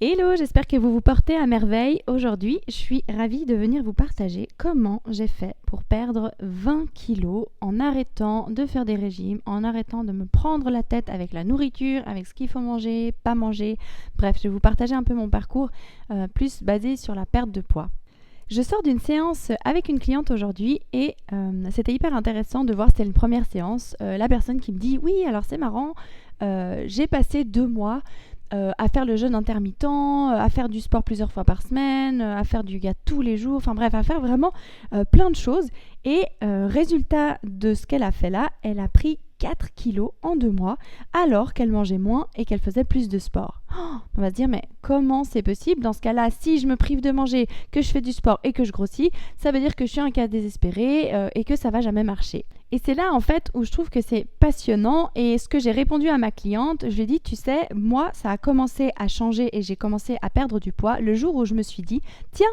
Hello, j'espère que vous vous portez à merveille. Aujourd'hui, je suis ravie de venir vous partager comment j'ai fait pour perdre 20 kilos en arrêtant de faire des régimes, en arrêtant de me prendre la tête avec la nourriture, avec ce qu'il faut manger, pas manger. Bref, je vais vous partager un peu mon parcours plus basé sur la perte de poids. Je sors d'une séance avec une cliente aujourd'hui et c'était hyper intéressant de voir, c'était une première séance, la personne qui me dit « Oui, alors c'est marrant, j'ai passé 2 mois à faire le jeûne intermittent, à faire du sport plusieurs fois par semaine, à faire du yoga tous les jours, enfin bref, à faire vraiment plein de choses. Et résultat de ce qu'elle a fait là, elle a pris 4 kilos en 2 mois alors qu'elle mangeait moins et qu'elle faisait plus de sport. On va se dire, mais comment c'est possible? Dans ce cas-là, si je me prive de manger, que je fais du sport et que je grossis, ça veut dire que je suis un cas désespéré et que ça va jamais marcher. Et c'est là en fait où je trouve que c'est passionnant et ce que j'ai répondu à ma cliente, je lui ai dit, tu sais, moi ça a commencé à changer et j'ai commencé à perdre du poids le jour où je me suis dit, tiens,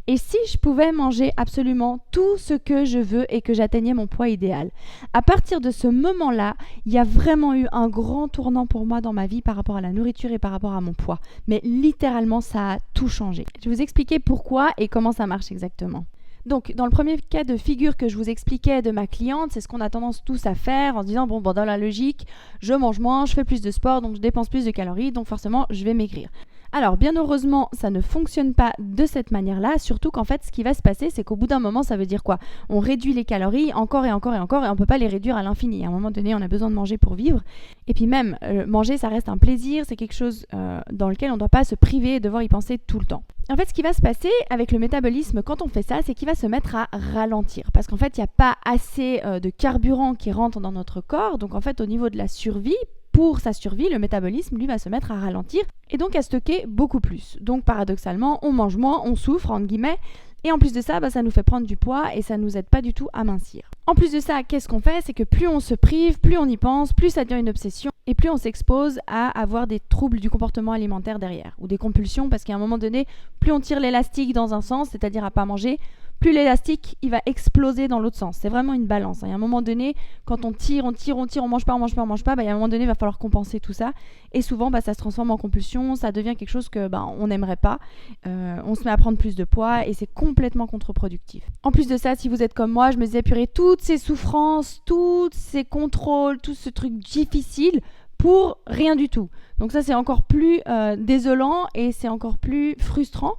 et si je pouvais manger absolument tout ce que je veux et que j'atteignais mon poids idéal? À partir de ce moment-là, il y a vraiment eu un grand tournant pour moi dans ma vie par rapport à la nourriture et par rapport à mon poids. Mais littéralement, ça a tout changé. Je vais vous expliquer pourquoi et comment ça marche exactement. Donc, dans le premier cas de figure que je vous expliquais de ma cliente, c'est ce qu'on a tendance tous à faire en se disant, bon, dans la logique, je mange moins, je fais plus de sport, donc je dépense plus de calories, donc forcément, je vais maigrir. Alors, bien heureusement, ça ne fonctionne pas de cette manière-là, surtout qu'en fait, ce qui va se passer, c'est qu'au bout d'un moment, ça veut dire quoi? On réduit les calories encore et encore et encore, et on ne peut pas les réduire à l'infini. À un moment donné, on a besoin de manger pour vivre. Et puis même, manger, ça reste un plaisir, c'est quelque chose dans lequel on ne doit pas se priver et devoir y penser tout le temps. En fait, ce qui va se passer avec le métabolisme quand on fait ça, c'est qu'il va se mettre à ralentir. Parce qu'en fait, il n'y a pas assez de carburant qui rentre dans notre corps. Donc en fait, au niveau de la survie, pour sa survie, le métabolisme, lui, va se mettre à ralentir et donc à stocker beaucoup plus. Donc paradoxalement, on mange moins, on souffre, entre guillemets. Et en plus de ça, ça nous fait prendre du poids et ça ne nous aide pas du tout à mincir. En plus de ça, qu'est-ce qu'on fait? C'est que plus on se prive, plus on y pense, plus ça devient une obsession et plus on s'expose à avoir des troubles du comportement alimentaire derrière ou des compulsions parce qu'à un moment donné, plus on tire l'élastique dans un sens, c'est-à-dire à pas manger, plus l'élastique, il va exploser dans l'autre sens. C'est vraiment une balance. Il y a un moment donné, quand on tire, on mange pas, il y a un moment donné, il va falloir compenser tout ça. Et souvent, ça se transforme en compulsion, ça devient quelque chose que on n'aimerait pas. On se met à prendre plus de poids et c'est complètement contre-productif. En plus de ça, si vous êtes comme moi, je me disais, purée, toutes ces souffrances, tous ces contrôles, tout ce truc difficile pour rien du tout. Donc ça, c'est encore plus désolant et c'est encore plus frustrant.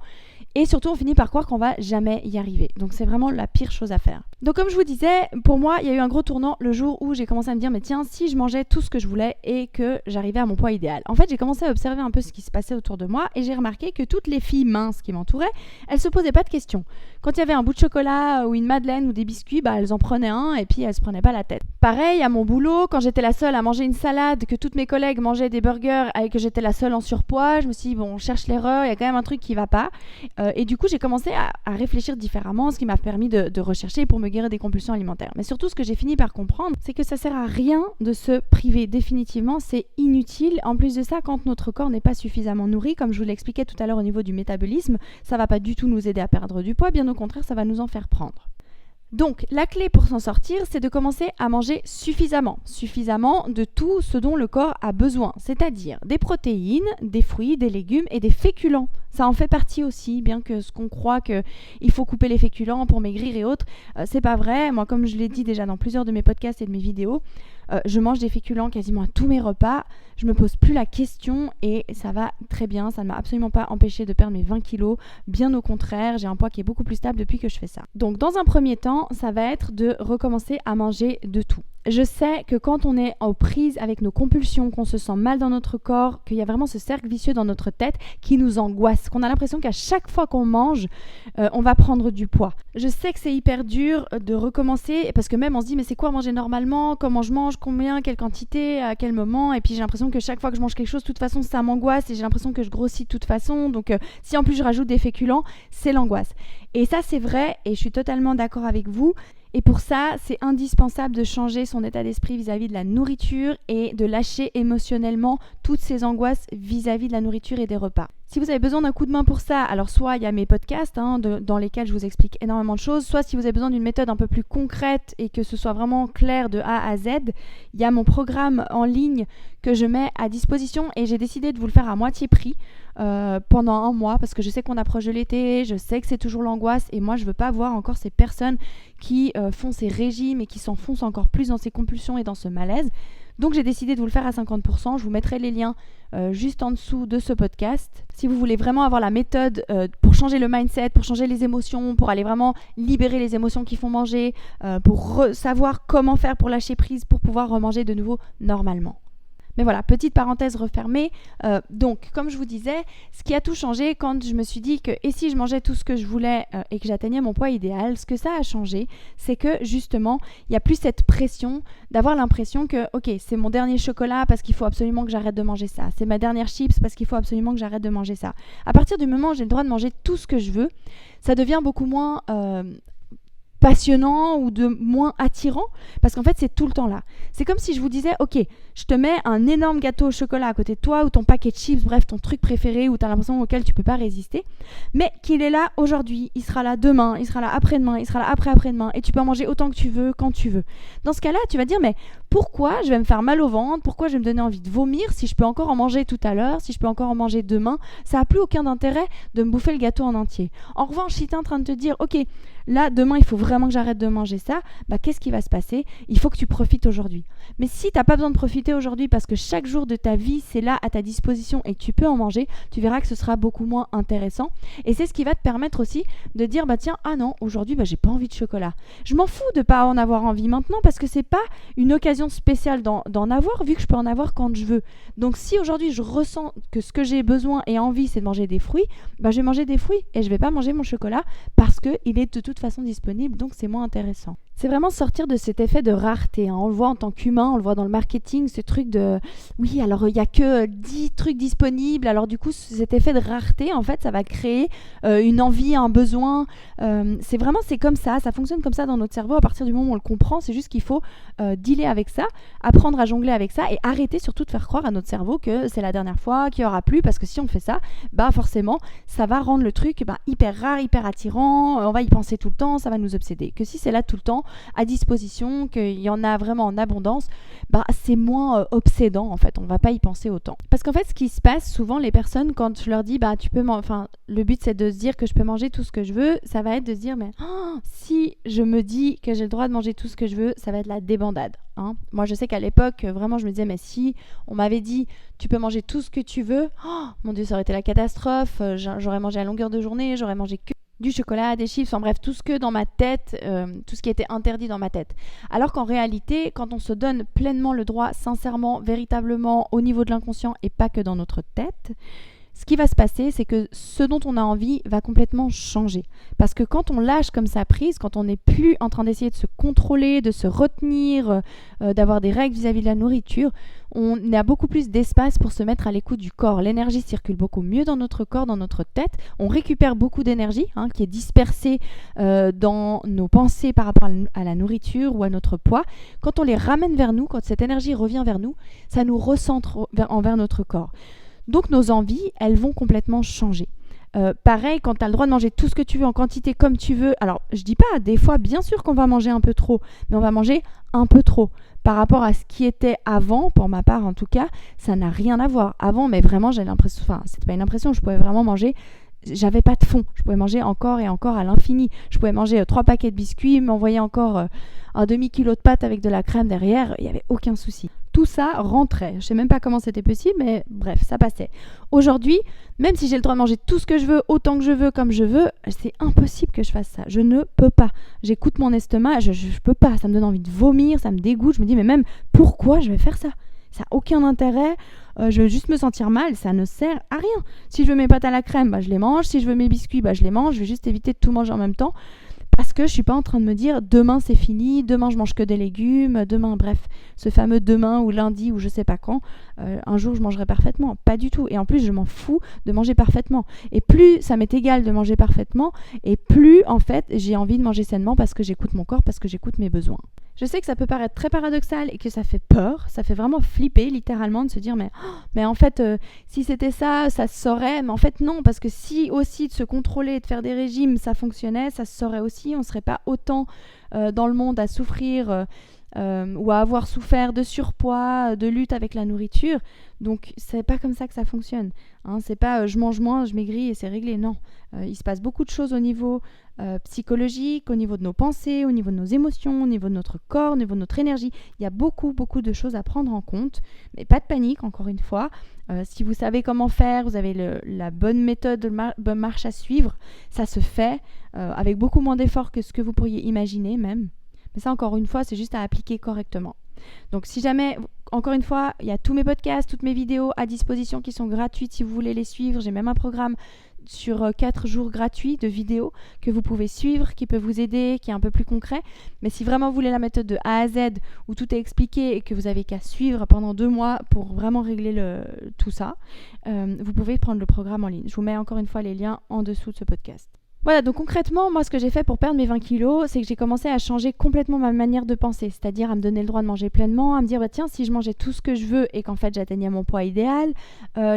Et surtout, on finit par croire qu'on va jamais y arriver. Donc, c'est vraiment la pire chose à faire. Donc, comme je vous disais, pour moi, il y a eu un gros tournant le jour où j'ai commencé à me dire, mais tiens, si je mangeais tout ce que je voulais et que j'arrivais à mon poids idéal. En fait, j'ai commencé à observer un peu ce qui se passait autour de moi et j'ai remarqué que toutes les filles minces qui m'entouraient, elles se posaient pas de questions. Quand il y avait un bout de chocolat ou une madeleine ou des biscuits, elles en prenaient un et puis elles se prenaient pas la tête. Pareil, à mon boulot, quand j'étais la seule à manger une salade, que toutes mes collègues mangeaient des burgers et que j'étais la seule en surpoids, je me suis dit, bon, on cherche l'erreur, il y a quand même un truc qui va pas. Et du coup, j'ai commencé à réfléchir différemment, ce qui m'a permis de rechercher pour me guérir des compulsions alimentaires. Mais surtout, ce que j'ai fini par comprendre, c'est que ça sert à rien de se priver. Définitivement, c'est inutile. En plus de ça, quand notre corps n'est pas suffisamment nourri, comme je vous l'expliquais tout à l'heure au niveau du métabolisme, ça va pas du tout nous aider à perdre du poids. Bien au contraire, ça va nous en faire prendre. Donc, la clé pour s'en sortir, c'est de commencer à manger suffisamment de tout ce dont le corps a besoin, c'est-à-dire des protéines, des fruits, des légumes et des féculents. Ça en fait partie aussi, bien que ce qu'on croit qu'il faut couper les féculents pour maigrir et autres, c'est pas vrai. Moi, comme je l'ai dit déjà dans plusieurs de mes podcasts et de mes vidéos, je mange des féculents quasiment à tous mes repas, je me pose plus la question et ça va très bien, ça ne m'a absolument pas empêché de perdre mes 20 kilos, bien au contraire, j'ai un poids qui est beaucoup plus stable depuis que je fais ça. Donc dans un premier temps, ça va être de recommencer à manger de tout. Je sais que quand on est aux prises avec nos compulsions, qu'on se sent mal dans notre corps, qu'il y a vraiment ce cercle vicieux dans notre tête qui nous angoisse, qu'on a l'impression qu'à chaque fois qu'on mange, on va prendre du poids. Je sais que c'est hyper dur de recommencer parce que même on se dit mais c'est quoi manger normalement, comment je mange, combien, quelle quantité, à quel moment, et puis j'ai l'impression que chaque fois que je mange quelque chose, de toute façon ça m'angoisse et j'ai l'impression que je grossis de toute façon, donc si en plus je rajoute des féculents, c'est l'angoisse. Et ça c'est vrai et je suis totalement d'accord avec vous. Et pour ça, c'est indispensable de changer son état d'esprit vis-à-vis de la nourriture et de lâcher émotionnellement toutes ces angoisses vis-à-vis de la nourriture et des repas. Si vous avez besoin d'un coup de main pour ça, alors soit il y a mes podcasts dans lesquels je vous explique énormément de choses, soit si vous avez besoin d'une méthode un peu plus concrète et que ce soit vraiment clair de A à Z, il y a mon programme en ligne que je mets à disposition et j'ai décidé de vous le faire à moitié prix. pendant un mois parce que je sais qu'on approche de l'été, je sais que c'est toujours l'angoisse et moi je veux pas voir encore ces personnes qui font ces régimes et qui s'enfoncent encore plus dans ces compulsions et dans ce malaise. Donc j'ai décidé de vous le faire à 50%. Je vous mettrai les liens juste en dessous de ce podcast. Si vous voulez vraiment avoir la méthode pour changer le mindset, pour changer les émotions, pour aller vraiment libérer les émotions qui font manger, pour savoir comment faire pour lâcher prise, pour pouvoir remanger de nouveau normalement. Mais voilà, petite parenthèse refermée. Donc, comme je vous disais, ce qui a tout changé quand je me suis dit que et si je mangeais tout ce que je voulais et que j'atteignais mon poids idéal, ce que ça a changé, c'est que justement, il n'y a plus cette pression d'avoir l'impression que, ok, c'est mon dernier chocolat parce qu'il faut absolument que j'arrête de manger ça. C'est ma dernière chips parce qu'il faut absolument que j'arrête de manger ça. À partir du moment où j'ai le droit de manger tout ce que je veux, ça devient beaucoup moins passionnant ou de moins attirant parce qu'en fait c'est tout le temps là. C'est comme si je vous disais ok, je te mets un énorme gâteau au chocolat à côté de toi ou ton paquet de chips, bref ton truc préféré où tu as l'impression auquel tu peux pas résister, mais qu'il est là aujourd'hui, il sera là demain, il sera là après-demain, il sera là après-après-demain et tu peux en manger autant que tu veux, quand tu veux. Dans ce cas-là tu vas dire mais pourquoi je vais me faire mal au ventre, pourquoi je vais me donner envie de vomir si je peux encore en manger tout à l'heure, si je peux encore en manger demain, ça n'a plus aucun intérêt de me bouffer le gâteau en entier. En revanche si tu es en train de te dire ok, là demain il faut vraiment que j'arrête de manger ça, bah qu'est-ce qui va se passer? Il faut que tu profites aujourd'hui. Mais si tu n'as pas besoin de profiter aujourd'hui parce que chaque jour de ta vie c'est là à ta disposition et que tu peux en manger, tu verras que ce sera beaucoup moins intéressant. Et c'est ce qui va te permettre aussi de dire bah tiens, ah non, aujourd'hui j'ai pas envie de chocolat. Je m'en fous de pas en avoir envie maintenant parce que c'est pas une occasion spéciale d'en avoir vu que je peux en avoir quand je veux. Donc si aujourd'hui je ressens que ce que j'ai besoin et envie c'est de manger des fruits, bah je vais manger des fruits et je vais pas manger mon chocolat parce qu'il est de toute façon disponible, donc c'est moins intéressant. C'est vraiment sortir de cet effet de rareté. On le voit en tant qu'humain, on le voit dans le marketing, ce truc de oui, alors il n'y a que 10 trucs disponibles. Alors du coup, cet effet de rareté, en fait, ça va créer une envie, un besoin. C'est comme ça fonctionne comme ça dans notre cerveau. À partir du moment où on le comprend, c'est juste qu'il faut dealer avec ça, apprendre à jongler avec ça et arrêter surtout de faire croire à notre cerveau que c'est la dernière fois, qu'il n'y aura plus. Parce que si on fait ça, bah forcément, ça va rendre le truc hyper rare, hyper attirant. On va y penser tout le temps, ça va nous obséder. Que si c'est là tout le temps, à disposition, qu'il y en a vraiment en abondance, c'est moins obsédant en fait, on va pas y penser autant. Parce qu'en fait ce qui se passe souvent, les personnes quand je leur dis le but c'est de se dire que je peux manger tout ce que je veux, ça va être de se dire mais si je me dis que j'ai le droit de manger tout ce que je veux, ça va être la débandade. Moi je sais qu'à l'époque vraiment je me disais mais si on m'avait dit tu peux manger tout ce que tu veux, mon Dieu ça aurait été la catastrophe, j'aurais mangé à longueur de journée, j'aurais mangé que du chocolat, des chips, bref, tout ce que dans ma tête, tout ce qui était interdit dans ma tête. Alors qu'en réalité, quand on se donne pleinement le droit, sincèrement, véritablement, au niveau de l'inconscient et pas que dans notre tête, ce qui va se passer, c'est que ce dont on a envie va complètement changer. Parce que quand on lâche comme ça prise, quand on n'est plus en train d'essayer de se contrôler, de se retenir, d'avoir des règles vis-à-vis de la nourriture, on a beaucoup plus d'espace pour se mettre à l'écoute du corps. L'énergie circule beaucoup mieux dans notre corps, dans notre tête. On récupère beaucoup d'énergie qui est dispersée dans nos pensées par rapport à la nourriture ou à notre poids. Quand on les ramène vers nous, quand cette énergie revient vers nous, ça nous recentre envers notre corps. Donc nos envies, elles vont complètement changer. Pareil, quand tu as le droit de manger tout ce que tu veux en quantité comme tu veux, alors je dis pas, des fois bien sûr qu'on va manger un peu trop, mais on va manger un peu trop. Par rapport à ce qui était avant, pour ma part en tout cas, ça n'a rien à voir. Avant, mais vraiment j'avais l'impression, c'était pas une impression, je pouvais vraiment manger, j'avais pas de fond, je pouvais manger encore et encore à l'infini. Je pouvais manger 3 paquets de biscuits, m'envoyer encore un demi-kilo de pâtes avec de la crème derrière, il n'y avait aucun souci. Tout ça rentrait. Je sais même pas comment c'était possible, mais bref, ça passait. Aujourd'hui, même si j'ai le droit de manger tout ce que je veux, autant que je veux, comme je veux, c'est impossible que je fasse ça. Je ne peux pas. J'écoute mon estomac, je peux pas. Ça me donne envie de vomir, ça me dégoûte. Je me dis, mais même, pourquoi je vais faire ça ? Ça n'a aucun intérêt. Je vais juste me sentir mal, ça ne sert à rien. Si je veux mes pâtes à la crème, je les mange. Si je veux mes biscuits, je les mange. Je vais juste éviter de tout manger en même temps. Parce que je suis pas en train de me dire demain c'est fini, demain je mange que des légumes, demain, bref, ce fameux demain ou lundi ou je sais pas quand, un jour je mangerai parfaitement. Pas du tout. Et en plus je m'en fous de manger parfaitement. Et plus ça m'est égal de manger parfaitement, et plus en fait j'ai envie de manger sainement parce que j'écoute mon corps, parce que j'écoute mes besoins. Je sais que ça peut paraître très paradoxal et que ça fait peur, ça fait vraiment flipper littéralement de se dire mais en fait si c'était ça, ça se saurait, mais en fait non, parce que si aussi de se contrôler, de faire des régimes, ça fonctionnait, ça se saurait aussi, on serait pas autant dans le monde à souffrir ou à avoir souffert de surpoids, de lutte avec la nourriture. Donc c'est pas comme ça que ça fonctionne. C'est pas je mange moins, je maigris et c'est réglé. Non, il se passe beaucoup de choses au niveau psychologique, au niveau de nos pensées, au niveau de nos émotions, au niveau de notre corps, au niveau de notre énergie. Il y a beaucoup de choses à prendre en compte, mais pas de panique, encore une fois. Si vous savez comment faire, vous avez la bonne méthode, bonne marche à suivre, ça se fait avec beaucoup moins d'efforts que ce que vous pourriez imaginer même. Mais ça, encore une fois, c'est juste à appliquer correctement. Donc si jamais, encore une fois, il y a tous mes podcasts, toutes mes vidéos à disposition qui sont gratuites si vous voulez les suivre. J'ai même un programme sur 4 jours gratuits de vidéos que vous pouvez suivre, qui peut vous aider, qui est un peu plus concret. Mais si vraiment vous voulez la méthode de A à Z, où tout est expliqué et que vous avez qu'à suivre pendant 2 mois pour vraiment régler tout ça, vous pouvez prendre le programme en ligne. Je vous mets encore une fois les liens en dessous de ce podcast. Voilà, donc concrètement, moi, ce que j'ai fait pour perdre mes 20 kilos, c'est que j'ai commencé à changer complètement ma manière de penser, c'est-à-dire à me donner le droit de manger pleinement, à me dire, tiens, si je mangeais tout ce que je veux et qu'en fait, j'atteignais mon poids idéal,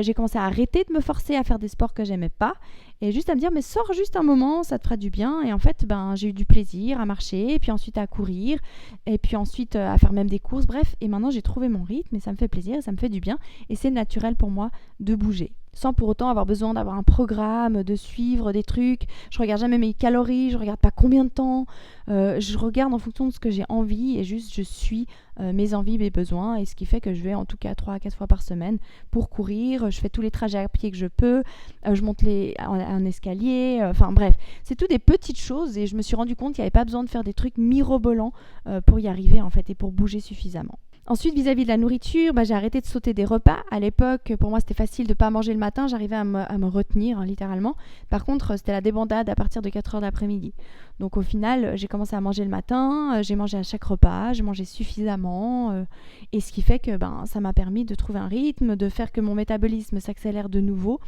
j'ai commencé à arrêter de me forcer à faire des sports que j'aimais pas et juste à me dire, mais sors juste un moment, ça te fera du bien. Et en fait, j'ai eu du plaisir à marcher, et puis ensuite à courir, et puis ensuite à faire même des courses, bref. Et maintenant, j'ai trouvé mon rythme et ça me fait plaisir, et ça me fait du bien, et c'est naturel pour moi de bouger, sans pour autant avoir besoin d'avoir un programme, de suivre des trucs. Je regarde jamais mes calories, je regarde pas combien de temps, je regarde en fonction de ce que j'ai envie et juste je suis mes envies, mes besoins, et ce qui fait que je vais en tout cas 3 à 4 fois par semaine pour courir. Je fais tous les trajets à pied que je peux, je monte en escalier, enfin bref, c'est tout des petites choses et je me suis rendu compte qu'il n'y avait pas besoin de faire des trucs mirobolants pour y arriver en fait et pour bouger suffisamment. Ensuite, vis-à-vis de la nourriture, j'ai arrêté de sauter des repas. À l'époque, pour moi, c'était facile de ne pas manger le matin. J'arrivais à me retenir, littéralement. Par contre, c'était la débandade à partir de 4h de l'après-midi. Donc, au final, j'ai commencé à manger le matin. J'ai mangé à chaque repas. J'ai mangé suffisamment. Et ce qui fait que ça m'a permis de trouver un rythme, de faire que mon métabolisme s'accélère de nouveau,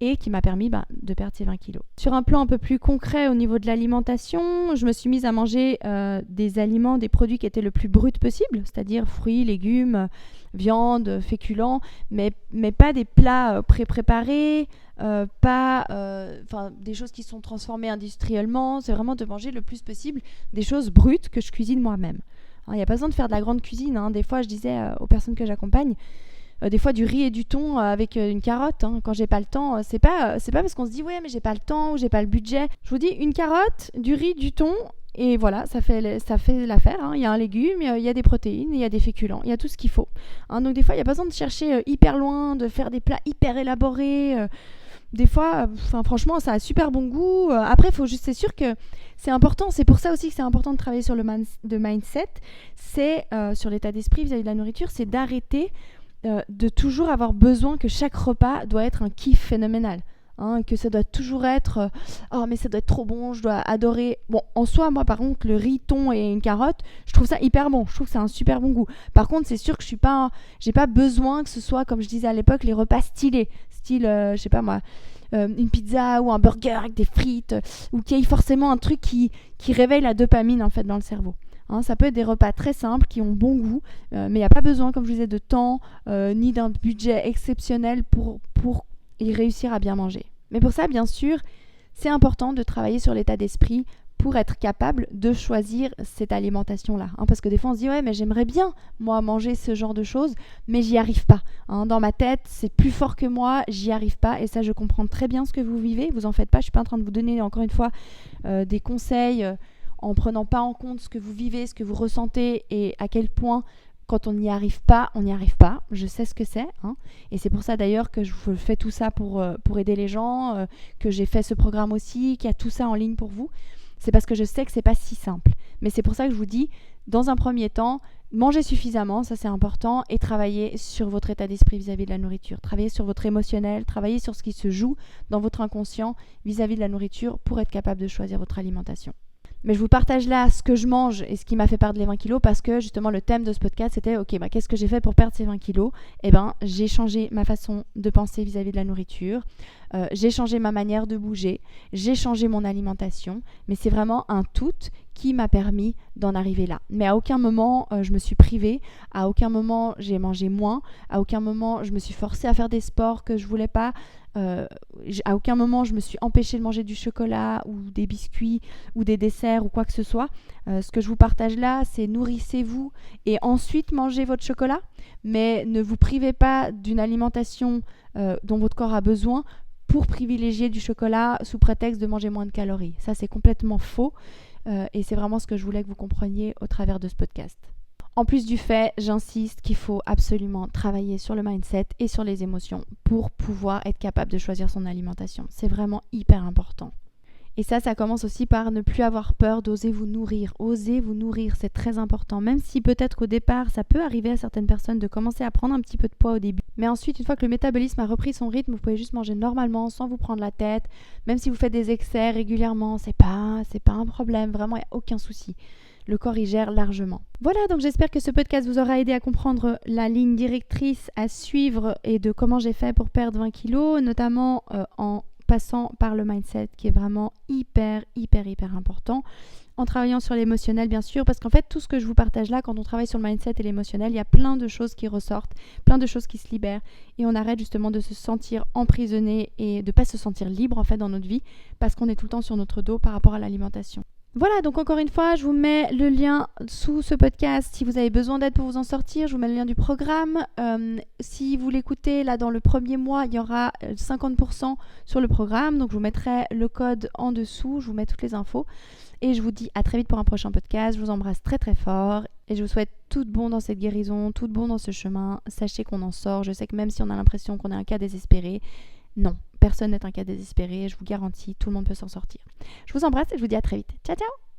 et qui m'a permis de perdre ces 20 kilos. Sur un plan un peu plus concret au niveau de l'alimentation, je me suis mise à manger des aliments, des produits qui étaient le plus bruts possible, c'est-à-dire fruits, légumes, viande, féculents, mais pas des plats pré-préparés, pas des choses qui sont transformées industriellement. C'est vraiment de manger le plus possible des choses brutes que je cuisine moi-même. Il n'y a pas besoin de faire de la grande cuisine. Des fois, je disais aux personnes que j'accompagne, des fois du riz et du thon avec une carotte. Quand j'ai pas le temps, c'est pas parce qu'on se dit ouais mais j'ai pas le temps ou j'ai pas le budget. Je vous dis une carotte, du riz, du thon et voilà, ça fait l'affaire. Il y a un légume, il y a des protéines, il y a des féculents, il y a tout ce qu'il faut. Donc des fois il y a pas besoin de chercher hyper loin, de faire des plats hyper élaborés. Des fois, franchement, ça a super bon goût. Après, c'est sûr que c'est important. C'est pour ça aussi que c'est important de travailler sur le mindset. C'est sur l'état d'esprit vis-à-vis de la nourriture, c'est d'arrêter de toujours avoir besoin que chaque repas doit être un kiff phénoménal, que ça doit toujours être oh mais ça doit être trop bon, je dois adorer. Bon, en soi, moi par contre, le riz, thon et une carotte, je trouve ça hyper bon, je trouve que c'est un super bon goût. Par contre, c'est sûr que j'ai pas besoin que ce soit, comme je disais à l'époque, les repas stylés, style je sais pas moi, une pizza ou un burger avec des frites, ou qu'il y ait forcément un truc qui réveille la dopamine en fait dans le cerveau. Ça peut être des repas très simples qui ont bon goût, mais il n'y a pas besoin, comme je vous disais, de temps ni d'un budget exceptionnel pour y réussir à bien manger. Mais pour ça, bien sûr, c'est important de travailler sur l'état d'esprit pour être capable de choisir cette alimentation-là. Parce que des fois, on se dit « Ouais, mais j'aimerais bien, moi, manger ce genre de choses, mais j'y arrive pas. Dans ma tête, c'est plus fort que moi, j'y arrive pas. » Et ça, je comprends très bien ce que vous vivez. Vous en faites pas, je suis pas en train de vous donner, encore une fois, des conseils en prenant pas en compte ce que vous vivez, ce que vous ressentez et à quel point quand on n'y arrive pas, on n'y arrive pas. Je sais ce que c'est. Et c'est pour ça d'ailleurs que je fais tout ça pour aider les gens, que j'ai fait ce programme aussi, qu'il y a tout ça en ligne pour vous. C'est parce que je sais que c'est pas si simple. Mais c'est pour ça que je vous dis, dans un premier temps, mangez suffisamment, ça c'est important, et travaillez sur votre état d'esprit vis-à-vis de la nourriture. Travaillez sur votre émotionnel, travaillez sur ce qui se joue dans votre inconscient vis-à-vis de la nourriture pour être capable de choisir votre alimentation. Mais je vous partage là ce que je mange et ce qui m'a fait perdre les 20 kilos parce que justement le thème de ce podcast c'était ok, qu'est-ce que j'ai fait pour perdre ces 20 kilos ? J'ai changé ma façon de penser vis-à-vis de la nourriture, j'ai changé ma manière de bouger, j'ai changé mon alimentation, mais c'est vraiment un tout qui m'a permis d'en arriver là. Mais à aucun moment je me suis privée, à aucun moment j'ai mangé moins, à aucun moment je me suis forcée à faire des sports que je voulais pas, à aucun moment je me suis empêchée de manger du chocolat ou des biscuits ou des desserts ou quoi que ce soit. Ce que je vous partage là, c'est nourrissez-vous et ensuite mangez votre chocolat, mais ne vous privez pas d'une alimentation dont votre corps a besoin pour privilégier du chocolat sous prétexte de manger moins de calories. Ça, c'est complètement faux et c'est vraiment ce que je voulais que vous compreniez au travers de ce podcast. En plus du fait, j'insiste qu'il faut absolument travailler sur le mindset et sur les émotions pour pouvoir être capable de choisir son alimentation. C'est vraiment hyper important. Et ça commence aussi par ne plus avoir peur d'oser vous nourrir. Oser vous nourrir, c'est très important. Même si peut-être qu'au départ, ça peut arriver à certaines personnes de commencer à prendre un petit peu de poids au début. Mais ensuite, une fois que le métabolisme a repris son rythme, vous pouvez juste manger normalement, sans vous prendre la tête. Même si vous faites des excès régulièrement, c'est pas un problème. Vraiment, il n'y a aucun souci. Le corps y gère largement. Voilà, donc j'espère que ce podcast vous aura aidé à comprendre la ligne directrice à suivre et de comment j'ai fait pour perdre 20 kilos, notamment en passant par le mindset qui est vraiment hyper important, en travaillant sur l'émotionnel bien sûr, parce qu'en fait tout ce que je vous partage là, quand on travaille sur le mindset et l'émotionnel, il y a plein de choses qui ressortent, plein de choses qui se libèrent et on arrête justement de se sentir emprisonné et de ne pas se sentir libre en fait dans notre vie parce qu'on est tout le temps sur notre dos par rapport à l'alimentation. Voilà, donc encore une fois, je vous mets le lien sous ce podcast si vous avez besoin d'aide pour vous en sortir. Je vous mets le lien du programme. Si vous l'écoutez, là, dans le premier mois, il y aura 50% sur le programme. Donc, je vous mettrai le code en dessous. Je vous mets toutes les infos. Et je vous dis à très vite pour un prochain podcast. Je vous embrasse très, très fort. Et je vous souhaite tout de bon dans cette guérison, tout de bon dans ce chemin. Sachez qu'on en sort. Je sais que même si on a l'impression qu'on est un cas désespéré, non, personne n'est un cas désespéré, je vous garantis, tout le monde peut s'en sortir. Je vous embrasse et je vous dis à très vite. Ciao, ciao!